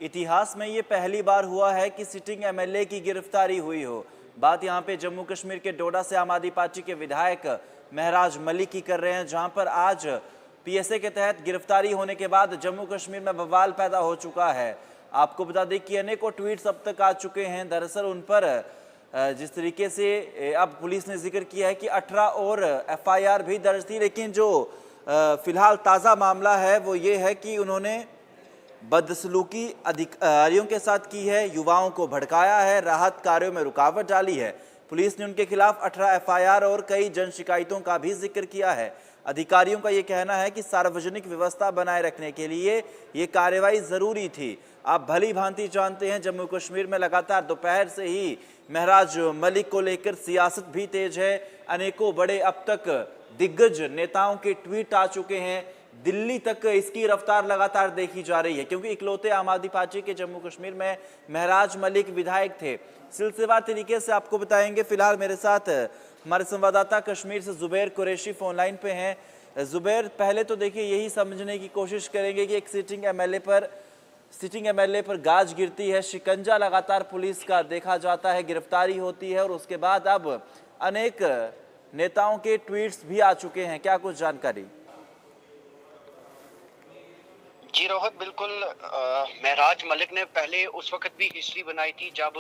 इतिहास में ये पहली बार हुआ है कि सिटिंग एमएलए की गिरफ्तारी हुई हो। बात यहाँ पे जम्मू कश्मीर के डोडा से आम आदमी पार्टी के विधायक महराज मलिक की कर रहे हैं, जहां पर आज पीएसए के तहत गिरफ्तारी होने के बाद जम्मू कश्मीर में बवाल पैदा हो चुका है। आपको बता दें कि अनेकों ट्वीट्स अब तक आ चुके हैं। दरअसल उन पर जिस तरीके से अब पुलिस ने जिक्र किया है कि 18 और एफआईआर भी दर्ज थी, लेकिन जो फिलहाल ताज़ा मामला है वो ये है कि उन्होंने बदसलूकी अधिकारियों के साथ की है, युवाओं को भड़काया है, राहत कार्यों में रुकावट डाली है। पुलिस ने उनके खिलाफ 18 एफआईआर और कई जन शिकायतों का भी जिक्र किया है। अधिकारियों का ये कहना है कि सार्वजनिक व्यवस्था बनाए रखने के लिए ये कार्रवाई जरूरी थी। आप भली भांति जानते हैं जम्मू कश्मीर में लगातार दोपहर से ही महराज मलिक को लेकर सियासत भी तेज है। अनेकों बड़े अब तक दिग्गज नेताओं के ट्वीट आ चुके हैं। दिल्ली तक इसकी रफ्तार लगातार देखी जा रही है, क्योंकि इकलौते आम आदमी पार्टी के जम्मू कश्मीर में महराज मलिक विधायक थे। सिलसिलेवार तरीके से आपको बताएंगे। फिलहाल मेरे साथ हमारे संवाददाता कश्मीर से जुबैर कुरैशी फोन लाइन पे हैं। जुबैर, पहले तो देखिए यही समझने की कोशिश करेंगे कि एक सिटिंग एमएलए पर गाज गिरती है, शिकंजा लगातार पुलिस का देखा जाता है, गिरफ्तारी होती है और उसके बाद अब अनेक नेताओं के ट्वीट्स भी आ चुके हैं। क्या कुछ जानकारी? जी रोहित, बिल्कुल। महराज मलिक ने पहले उस वक्त भी हिस्ट्री बनाई थी जब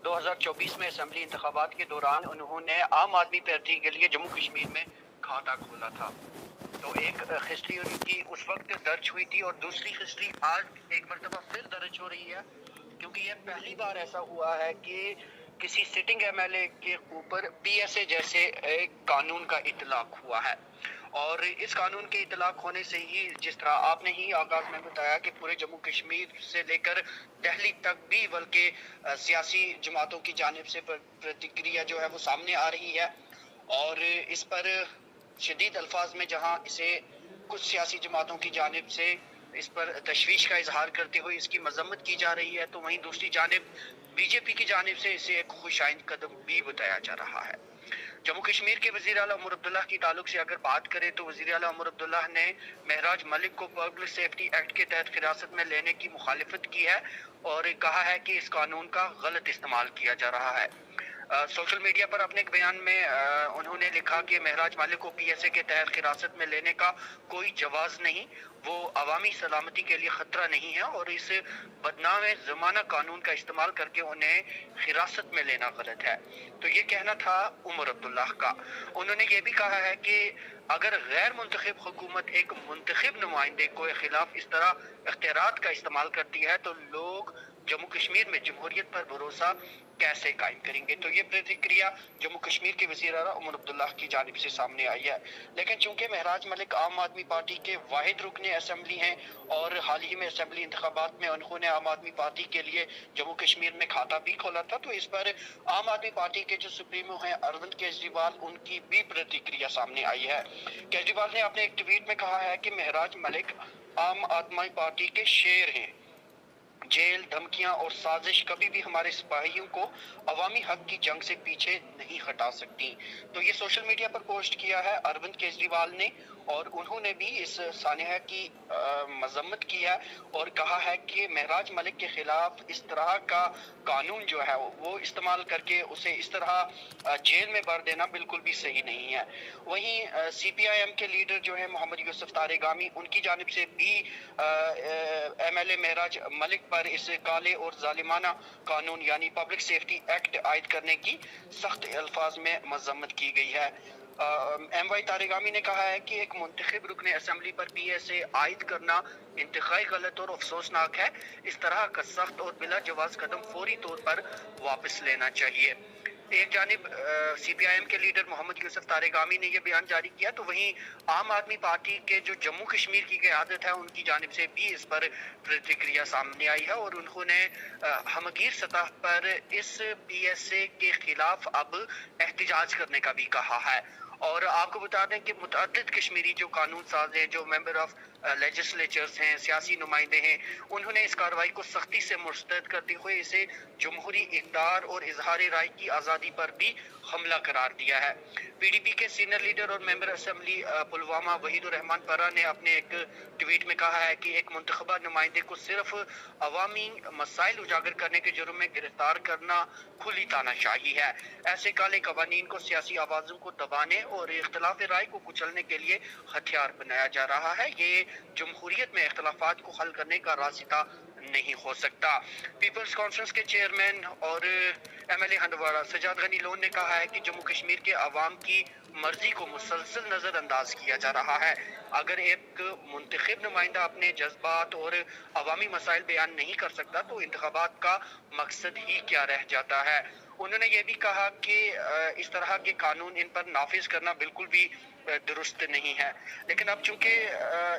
2024 में असेंबली इंतखाबात के दौरान उन्होंने आम आदमी पार्टी के लिए जम्मू कश्मीर में खाता खोला था। तो एक हिस्ट्री उनकी उस वक्त दर्ज हुई थी और दूसरी हिस्ट्री आज एक मरतबा फिर दर्ज हो रही है, क्योंकि ये पहली बार ऐसा हुआ है कि किसी सिटिंग एमएलए के ऊपर पीएसए जैसे एक कानून का इतलाक हुआ है। और इस कानून के इतलाक होने से ही, जिस तरह आपने ही आगाज में बताया कि पूरे जम्मू कश्मीर से लेकर दिल्ली तक भी बल्कि सियासी जमातों की जानिब से प्रतिक्रिया जो है वो सामने आ रही है। और इस पर शदीद अल्फाज में जहां इसे कुछ सियासी जमातों की जानिब से इस पर तशवीश का इजहार करते हुए इसकी मजम्मत की जा रही है, तो वहीं दूसरी जानिब बीजेपी की जानिब से इसे एक खुशाइंद कदम भी बताया जा रहा है। जम्मू कश्मीर के वजीर आला उमर अब्दुल्ला की ताल्लुक से अगर बात करें तो वजीर आला उमर अब्दुल्ला ने महराज मलिक को पब्लिक सेफ्टी एक्ट के तहत हिरासत में लेने की मुखालिफत की है और कहा है कि इस कानून का गलत इस्तेमाल किया जा रहा है। सोशल मीडिया पर अपने एक बयान में उन्होंने लिखा कि महराज मलिक को पीएसए के तहत हिरासत में लेने का कोई जवाज नहीं, वो अवामी सलामती के लिए खतरा नहीं है और इस बदनाम जमाना कानून का इस्तेमाल करके उन्हें हिरासत में लेना गलत है। तो ये कहना था उमर अब्दुल्ला का। उन्होंने ये भी कहा है कि अगर गैर मुंतखब हुकूमत एक मुंतखब नुमाइंदे के खिलाफ इस तरह इख्तियारात का इस्तेमाल करती है तो लोग जम्मू कश्मीर में जमहूरियत पर भरोसा कैसे कायम करेंगे। तो ये प्रतिक्रिया जम्मू कश्मीर के वज़ीर आला उमर अब्दुल्ला की जानिब से सामने आई है। लेकिन चूंकि महराज मलिक आम आदमी पार्टी के वाहिद रुकने असेंबली हैं और हाल ही में असेंबली इंतखाबात में उन्होंने आम आदमी पार्टी के लिए जम्मू कश्मीर में खाता भी खोला था, तो इस पर आम आदमी पार्टी के जो सुप्रीमो हैं अरविंद केजरीवाल, उनकी भी प्रतिक्रिया सामने आई है। केजरीवाल ने अपने एक ट्वीट में कहा है कि महराज मलिक आम आदमी पार्टी के शेर हैं। जेल, धमकियां और साजिश कभी भी हमारे सिपाहियों को अवामी हक की जंग से पीछे नहीं हटा सकती। तो ये सोशल मीडिया पर पोस्ट किया है अरविंद केजरीवाल ने और उन्होंने भी इस सानिया की मजम्मत की है और कहा है कि महराज मलिक के खिलाफ इस तरह का कानून जो है वो इस्तेमाल करके उसे इस तरह जेल में भर देना बिल्कुल भी सही नहीं है। वहीं सीपीआईएम के लीडर जो है मोहम्मद यूसुफ तारेगामी, उनकी जानिब से भी एमएलए महराज मलिक पर इस काले और जालिमाना कानून यानी पब्लिक सेफ्टी एक्ट आयद करने की सख्त अल्फाज में मजम्मत की गई है। एमवाई तारेगामी ने कहा है कि एक मुंतखब रुकने असेंबली पर पीएसए आयद करना इंतहाई गलत और अफसोसनाक है। इस तरह का सख्त और बिला जवाज कदम फौरी तौर पर वापस लेना चाहिए। एक जानिब सीपीआईएम के लीडर मोहम्मद यूसुफ तारेगामी ने यह बयान जारी किया, तो वहीं आम आदमी पार्टी के जो जम्मू कश्मीर की क़यादत है उनकी जानिब से भी इस पर प्रतिक्रिया सामने आई है और उन्होंने हमगीर सतह पर इस पीएसए के खिलाफ अब एहतजाज करने का भी कहा है। और आपको बता दें कि मुतअद्दिद कश्मीरी जो कानून साज हैं, जो मेंबर ऑफ لیجسلیچرز ہیں, سیاسی نمائندے ہیں, انہوں نے اس کارروائی کو سختی سے مسترد کرتے ہوئے اسے جمہوری اقدار اور اظہار رائے کی آزادی پر بھی حملہ قرار دیا ہے. پی ڈی پی کے سینئر لیڈر اور ممبر اسمبلی پلوامہ وحید الرحمان پرا نے اپنے ایک ٹویٹ میں کہا ہے کہ ایک منتخبہ نمائندے کو صرف عوامی مسائل اجاگر کرنے کے جرم میں گرفتار کرنا کھلی تاناشاہی ہے. ایسے کالے قوانین کو سیاسی آوازوں کو دبانے اور اختلاف رائے کو کچلنے کے لیے ہتھیار بنایا جا رہا ہے. یہ جمہوریت میں اختلافات کو حل کرنے کا راستہ نہیں ہو سکتا. پیپلز کانفرنس کے چیئرمین اور M L A Handwara Sajjad Gani Lone نے کہا ہے کہ جموں کشمیر کے عوام کی مرضی کو مسلسل نظر انداز کیا جا رہا ہے. اگر ایک منتخب نمائندہ اپنے جذبات اور عوامی مسائل بیان نہیں کر سکتا تو انتخابات کا مقصد ہی کیا رہ جاتا ہے. انہوں نے یہ بھی کہا کہ اس طرح کے قانون ان پر نافذ کرنا بالکل بھی درست نہیں ہے. لیکن اب چونکہ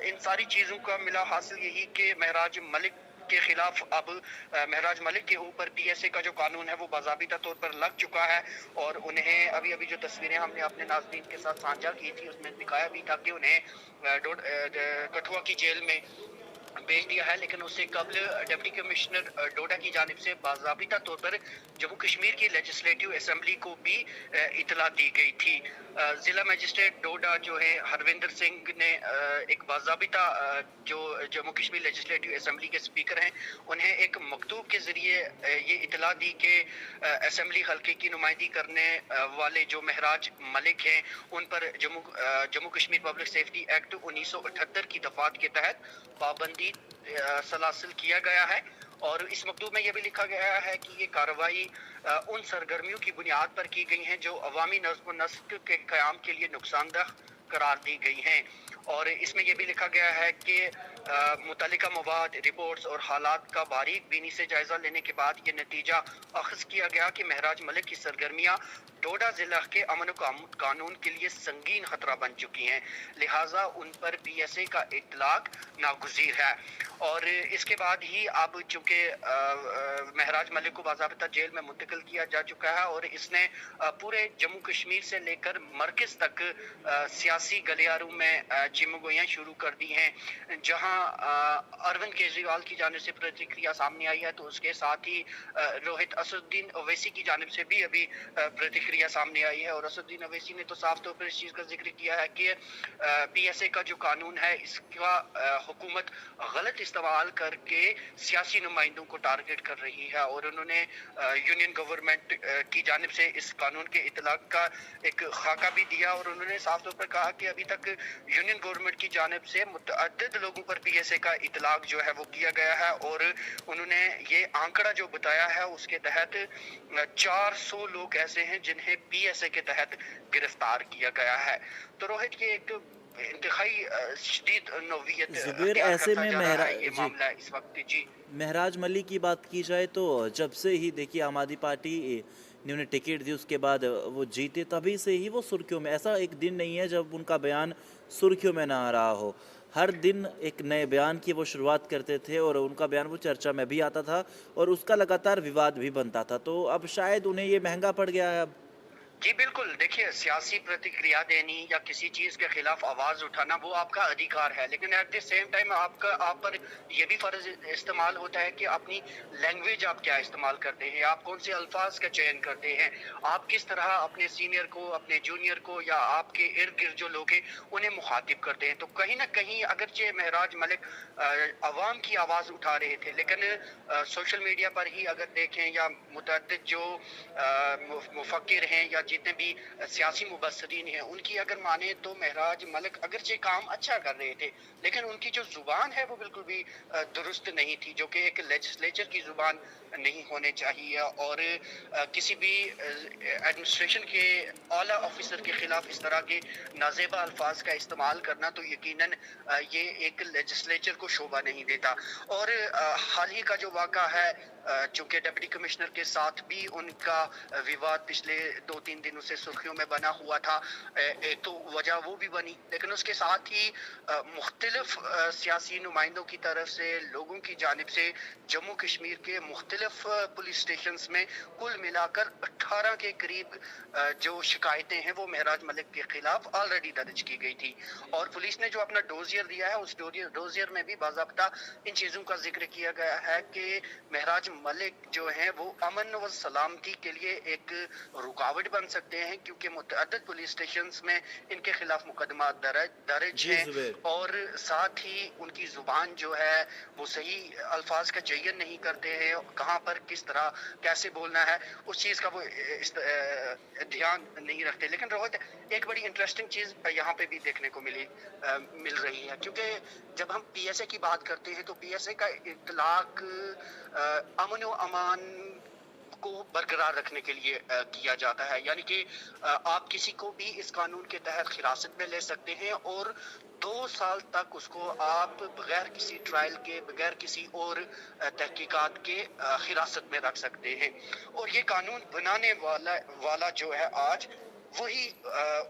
ان ساری چیزوں کا ملا حاصل یہی کہ مہراج ملک کے خلاف اب مہراج ملک کے اوپر پی ایس اے کا جو قانون ہے وہ باضابطہ طور پر لگ چکا ہے, اور انہیں ابھی جو تصویریں ہم نے اپنے ناظرین کے ساتھ سانجھا کی تھی اس میں دکھایا بھی تھا کہ انہیں کٹھوا کی جیل میں بھیج دیا ہے. لیکن اس سے قبل ڈپٹی کمشنر ڈوڈا کی جانب سے باضابطہ طور پر جموں کشمیر کی لیجسلیٹو اسمبلی کو بھی اطلاع دی گئی تھی. ضلع مجسٹریٹ ڈوڈا جو ہے ہروندر سنگھ نے ایک باضابطہ جو جموں کشمیر لیجسلیٹو اسمبلی کے اسپیکر ہیں انہیں ایک مکتوب کے ذریعے یہ اطلاع دی کہ اسمبلی حلقے کی نمائندگی کرنے والے جو مہراج ملک ہیں ان پر Jammu Kashmir public safety act 1978 کی دفعات کے تحت پابندی سلاسل کیا گیا ہے. اور اس مکتوب میں یہ بھی لکھا گیا ہے کہ یہ کارروائی ان سرگرمیوں کی بنیاد پر کی گئی ہیں جو عوامی نظم و نسق کے قیام کے لیے نقصان دہ قرار دی گئی ہیں. اور اس میں یہ بھی لکھا گیا ہے کہ متعلقہ مواد, رپورٹس اور حالات کا باریک بینی سے جائزہ لینے کے بعد یہ نتیجہ اخذ کیا گیا کہ مہراج ملک کی سرگرمیاں ڈوڈا ضلع کے امن و قانون کے لیے سنگین خطرہ بن چکی ہیں, لہٰذا ان پر پی ایس اے کا اطلاق ناگزیر ہے. اور اس کے بعد ہی اب چونکہ مہراج ملک کو باضابطہ جیل میں منتقل کیا جا چکا ہے اور اس نے پورے جموں کشمیر سے لے کر مرکز تک سیاسی گلیاروں میں چمگویاں شروع کر دی ہیں. جہاں اروند کیجریوال کی جانب سے پرتکریا سامنے آئی ہے تو اس کے ساتھ ہی روہت اسد الدین اویسی کی جانب سے بھی ابھی پرتکریا سامنے آئی ہے. اور اسد الدین اویسی نے تو صاف طور پر اس چیز کا ذکر کیا ہے کہ پی ایس اے کا جو قانون ہے اس کا حکومت غلط استعمال کر کے سیاسی نمائندوں کو ٹارگٹ کر رہی ہے. اور انہوں نے یونین گورنمنٹ کی جانب سے اس قانون کے اطلاق کا ایک خاکہ بھی دیا, اور انہوں نے صاف طور پر کہا کہ ابھی تک یونین گورنمنٹ کی جانب سے متعدد لوگوں پر پی ایس اے کا اطلاق جو ہے وہ کیا گیا ہے. اور انہوں نے یہ آنکڑا جو بتایا ہے اس کے تحت 400 لوگ ایسے ہیں جنہیں پی ایس اے کے تحت گرفتار کیا گیا ہے. تو روہت کے ایک انتہائی شدید نوعیت زبیر ایسے میں یہ معاملہ اس وقت. جی مہراج ملک کی بات کی جائے تو جب سے ہی دیکھیے عام آدمی پارٹی نے انہیں ٹکٹ دی اس کے بعد وہ جیتے تبھی سے ہی وہ سرخیوں میں, ایسا ایک دن نہیں ہے جب ان کا بیان سرخیوں میں نہ آ رہا ہو. ہر دن ایک نئے بیان کی وہ شروعات کرتے تھے اور ان کا بیان وہ چرچا میں بھی آتا تھا اور اس کا لگاتار وواد بھی بنتا تھا. تو اب شاید انہیں یہ مہنگا پڑ گیا ہے. اب جی بالکل, دیکھیے سیاسی پرتکریا دینی یا کسی چیز کے خلاف آواز اٹھانا وہ آپ کا ادھیکار ہے, لیکن ایٹ دی سیم ٹائم آپ پر یہ بھی فرض استعمال ہوتا ہے کہ اپنی لینگویج آپ کیا استعمال کرتے ہیں, آپ کون سے الفاظ کا چین کرتے ہیں, آپ کس طرح اپنے سینئر کو, اپنے جونیئر کو یا آپ کے ارد گرد جو لوگ ہیں انہیں مخاطب کرتے ہیں. تو کہیں نہ کہیں اگرچہ مہراج ملک عوام کی آواز اٹھا رہے تھے, لیکن سوشل میڈیا پر ہی اگر دیکھیں یا متعدد جو مفکر ہیں یا جتنے بھی سیاسی مبصرین ہیں ان کی اگر مانے تو مہراج ملک اگرچہ کام اچھا کر رہے تھے لیکن ان کی جو زبان ہے وہ بالکل بھی درست نہیں تھی, جو کہ ایک لیجسلیچر کی زبان نہیں ہونے چاہیے. اور کسی بھی ایڈمنسٹریشن کے اعلیٰ آفیسر کے خلاف اس طرح کے نازیبا الفاظ کا استعمال کرنا تو یقیناً یہ ایک لیجسلیچر کو شوبہ نہیں دیتا. اور حال ہی کا جو واقعہ ہے چونکہ ڈپٹی کمشنر کے ساتھ بھی ان کا وواد پچھلے 2-3 इन दिनों से सुर्खियों में बना हुआ था। एक तो वजह वो भी बनी, लेकिन उसके साथ ही मुख्तलिफ सियासी नुमाइंदों की तरफ से, लोगों की जानिब से जम्मू कश्मीर के मुख्तलिफ पुलिस स्टेशंस में कुल मिलाकर 18 के करीब जो शिकायतें हैं वो महराज मलिक के खिलाफ ऑलरेडी दर्ज की गई थी। और पुलिस ने जो अपना डोजियर दिया है, उस डोजियर में भी बाज़ाब्ता इन चीज़ों का जिक्र किया गया है कि महराज मलिक जो हैं वो अमन व सलामती के लिए एक रुकावट बन सकते हैं, क्योंकि मुतअद्दिद पुलिस स्टेशंस में इनके खिलाफ मुकदमा दर्ज जी हैं जुबैर। और साथ ही उनकी जुबान जो है वो सही अल्फाज का चयन नहीं करते हैं, कहाँ पर किस तरह कैसे बोलना है उस चीज़ का वो ध्यान नहीं रखते। लेकिन रोहित, एक बड़ी इंटरेस्टिंग चीज़ यहाँ पे भी देखने को मिल रही है, क्योंकि जब हम पीएसए की बात करते हैं तो पीएसए का इतलाक अमन व अमान को बरकरार रखने के लिए किया जाता है। यानी कि आप किसी को भी इस कानून के तहत हिरासत में ले सकते हैं और 2 साल तक उसको आप बगैर किसी ट्रायल के, बगैर किसी और तहकीकात के हिरासत में रख सकते हैं। और ये कानून बनाने वाला जो है आज वही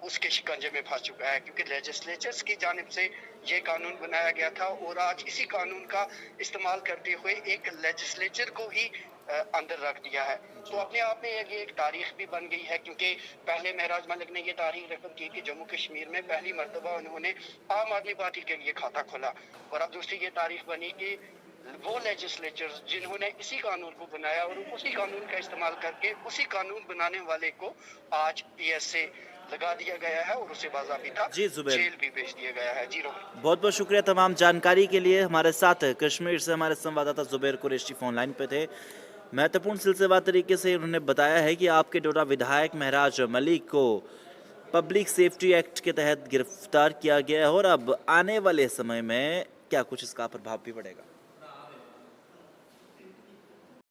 उसके शिकंजे में फंस चुका है, क्योंकि लेजिस्लेचर्स की जानिब से ये कानून बनाया गया था और आज इसी कानून का इस्तेमाल करते हुए एक लेजिस्लेचर को ही अंदर रख दिया है। तो अपने आप में ये एक तारीख भी बन गई है, क्योंकि पहले महराज मलिक ने ये तारीख रकम की कि जम्मू कश्मीर में पहली मरतबा उन्होंने आम आदमी पार्टी के लिए खाता खोला, और अब दूसरी ये तारीख बनी कि वो लेजिस्लेचर्स जिन्होंने इसी कानून को बनाया और उसी कानून का इस्तेमाल करके उसी कानून बनाने वाले को आज पीएसए लगा दिया गया है और उसे बाज़ाबिता जी जुबैर, जेल भी भेज दिया गया है। जी रोहित। बहुत बहुत शुक्रिया तमाम जानकारी के लिए। हमारे साथ कश्मीर से हमारे संवाददाता जुबैर कुरैशी फोन लाइन पे थे। महत्वपूर्ण सिलसिलेवार तरीके से उन्होंने बताया है कि आपके डोडा विधायक महराज मलिक को पब्लिक सेफ्टी एक्ट के तहत गिरफ्तार किया गया है और अब आने वाले समय में क्या कुछ इसका प्रभाव भी पड़ेगा।